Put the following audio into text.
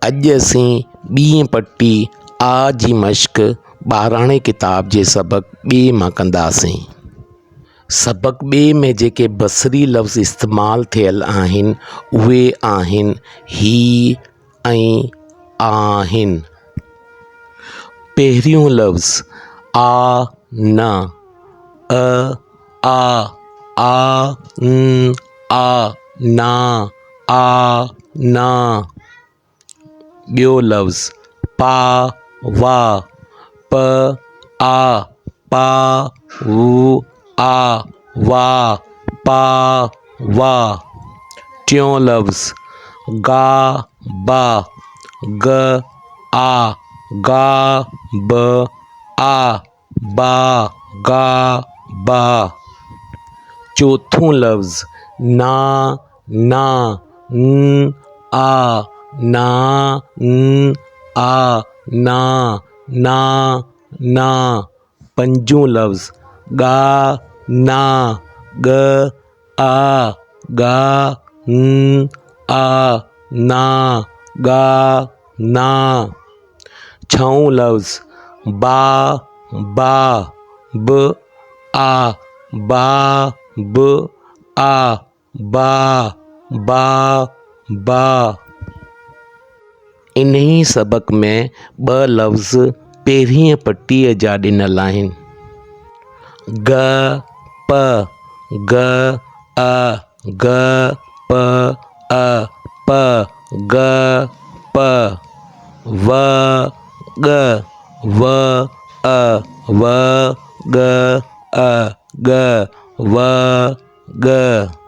अॼु असीं ॿीं पटी आ जी मश्क ॿाराणे किताब जे सबक ॿिए मां कंदासीं। सबक ॿिए में जेके बसरी लफ़्ज़ इस्तेमालु थियल आहिनि उहे आहिनि ही ऐं आहिनि। पहिरियों लफ़्ज़ आ न, आ न, आ न। ॿियो लफ़्ज़ पा वा, प आ, पा आ, वा, पा वा। टियों लफ़्ज़ गा बा, ग आ, गा ब आ, बा गा बा। चौथों लफ़्ज़ ना ना, न आ, ना न आ, ना ना ना। पंजों लफ़्ज़ गा ना, ग आ, गा न आ, ना गा ना। छहों लफ़्ज़ बा बा, ब आ, बा ब आ, बा बा बा। इन्ही सबक में ॿ लफ़्ज़ पहिरीं पटीअ जा ॾिनल आहिनि। ग प, ग अ, ग प अ, प ग प। व ग, व अ, व ग अ, ग व ग।